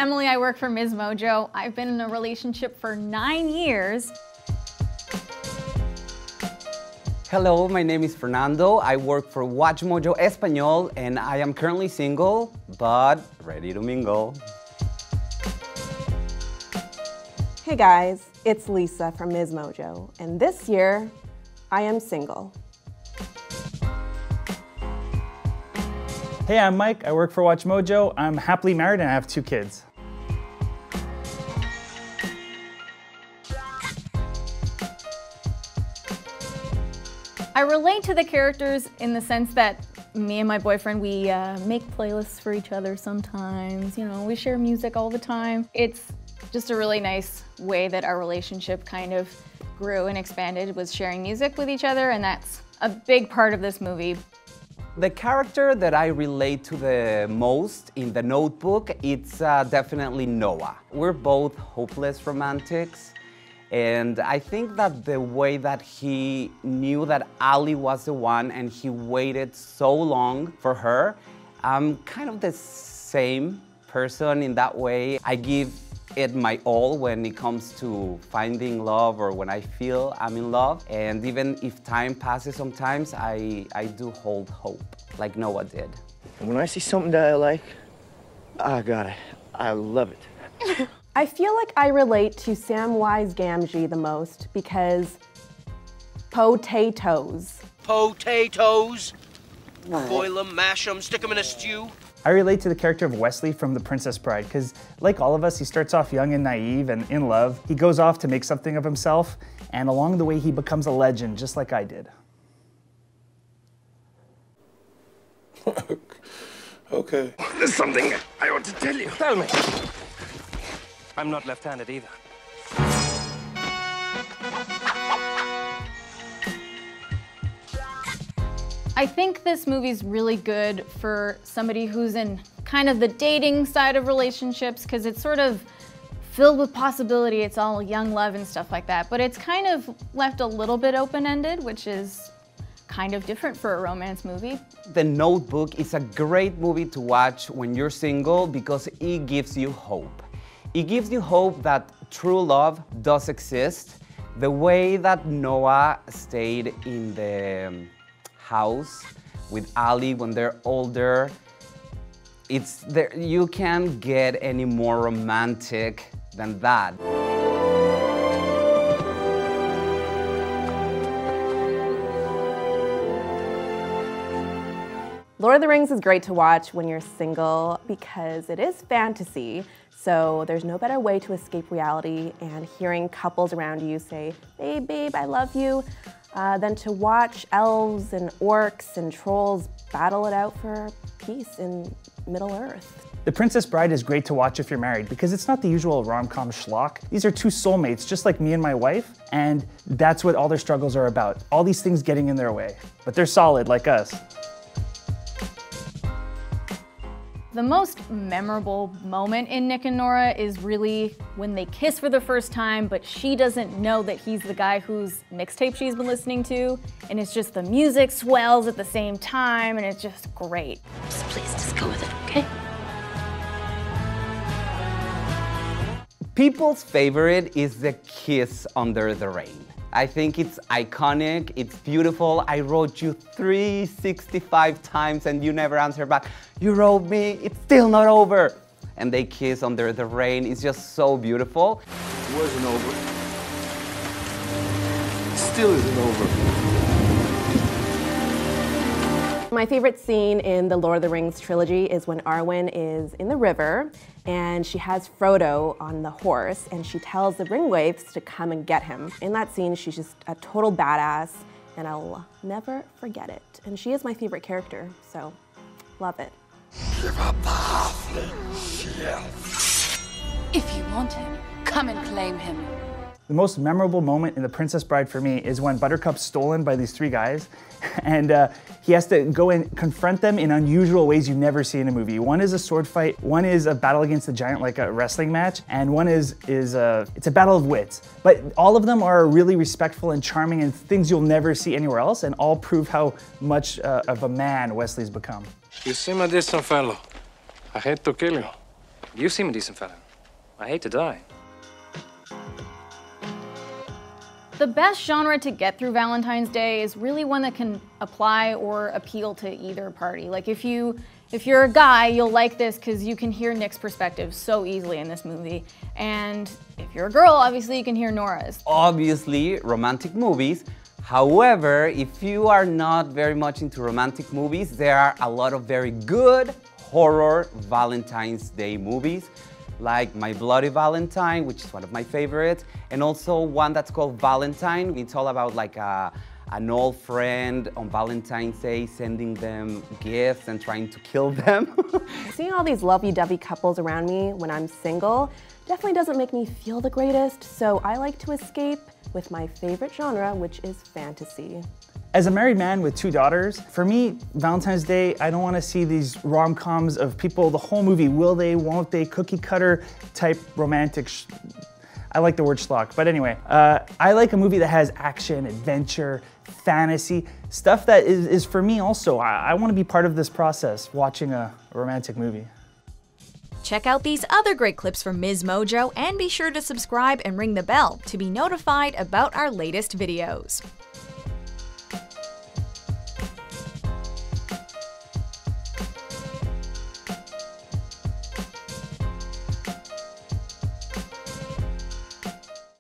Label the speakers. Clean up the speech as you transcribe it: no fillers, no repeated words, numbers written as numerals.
Speaker 1: Emily. I work for MsMojo. I've been in a relationship for 9 years.
Speaker 2: Hello, my name is Fernando. I work for WatchMojo Español, and I am currently single, but ready to mingle.
Speaker 3: Hey guys, it's Lisa from MsMojo, and this year, I am single.
Speaker 4: Hey, I'm Mike. I work for WatchMojo. I'm happily married and I have 2 kids.
Speaker 1: I relate to the characters in the sense that me and my boyfriend, we make playlists for each other sometimes. You know, we share music all the time. It's just a really nice way that our relationship kind of grew and expanded, was sharing music with each other, and that's a big part of this movie.
Speaker 2: The character that I relate to the most in The Notebook, it's definitely Noah. We're both hopeless romantics, and I think that the way that he knew that Ali was the one and he waited so long for her, I'm kind of the same person in that way. I give it my all when it comes to finding love or when I feel I'm in love. And even if time passes sometimes, I do hold hope, like Noah did.
Speaker 5: And when I see something that I like, I got it. I love it.
Speaker 3: I feel like I relate to Samwise Gamgee the most because potatoes.
Speaker 6: Potatoes? Boil them, mash them, stick them in a stew.
Speaker 4: I relate to the character of Wesley from The Princess Bride because, like all of us, he starts off young and naive and in love. He goes off to make something of himself, and along the way he becomes a legend, just like I did.
Speaker 7: Okay.
Speaker 6: There's something I ought to tell you.
Speaker 7: Tell me.
Speaker 6: I'm not left-handed either.
Speaker 1: I think this movie's really good for somebody who's in kind of the dating side of relationships, because it's sort of filled with possibility. It's all young love and stuff like that, but it's kind of left a little bit open-ended, which is kind of different for a romance movie.
Speaker 2: The Notebook is a great movie to watch when you're single because it gives you hope. It gives you hope that true love does exist. The way that Noah stayed in the house with Ali when they're older, it's there, you can't get any more romantic than that.
Speaker 3: Lord of the Rings is great to watch when you're single because it is fantasy, so there's no better way to escape reality and hearing couples around you say, "Babe, babe, I love you," than to watch elves and orcs and trolls battle it out for peace in Middle-earth.
Speaker 4: The Princess Bride is great to watch if you're married because it's not the usual rom-com schlock. These are 2 soulmates, just like me and my wife, and that's what all their struggles are about. All these things getting in their way, but they're solid like us.
Speaker 1: The most memorable moment in Nick and Nora is really when they kiss for the first time, but she doesn't know that he's the guy whose mixtape she's been listening to, and it's just the music swells at the same time, and it's just great.
Speaker 8: Please, just go with it, okay?
Speaker 2: People's favorite is the kiss under the rain. I think it's iconic, it's beautiful. I wrote you 365 times and you never answered back. You wrote me, it's still not over. And they kiss under the rain. It's just so beautiful.
Speaker 7: It wasn't over. It still isn't over.
Speaker 3: My favorite scene in the Lord of the Rings trilogy is when Arwen is in the river and she has Frodo on the horse and she tells the ringwraiths to come and get him. In that scene, she's just a total badass and I'll never forget it. And she is my favorite character, so love it.
Speaker 8: If you want him, come and claim him.
Speaker 4: The most memorable moment in The Princess Bride for me is when Buttercup's stolen by these 3 guys, and he has to go and confront them in unusual ways you never see in a movie. One is a sword fight, one is a battle against a giant, like a wrestling match, and one is it's a battle of wits. But all of them are really respectful and charming and things you'll never see anywhere else, and all prove how much of a man Wesley's become.
Speaker 7: You seem a decent fellow. I hate to kill you,
Speaker 9: You seem a decent fellow. I hate to die.
Speaker 1: The best genre to get through Valentine's Day is really one that can apply or appeal to either party. Like if you're a guy, you'll like this because you can hear Nick's perspective so easily in this movie. And if you're a girl, obviously you can hear Nora's.
Speaker 2: Obviously, romantic movies. However, if you are not very much into romantic movies, there are a lot of very good horror Valentine's Day movies, like My Bloody Valentine, which is one of my favorites, and also one that's called Valentine. It's all about like an old friend on Valentine's Day sending them gifts and trying to kill them.
Speaker 3: Seeing all these lovey-dovey couples around me when I'm single definitely doesn't make me feel the greatest, so I like to escape with my favorite genre, which is fantasy.
Speaker 4: As a married man with 2 daughters, for me, Valentine's Day, I don't want to see these rom-coms of people, the whole movie, will they, won't they, cookie cutter type romantic I like the word schlock, but anyway. I like a movie that has action, adventure, fantasy, stuff that is for me also. I want to be part of this process, watching a romantic movie.
Speaker 10: Check out these other great clips from MsMojo and be sure to subscribe and ring the bell to be notified about our latest videos.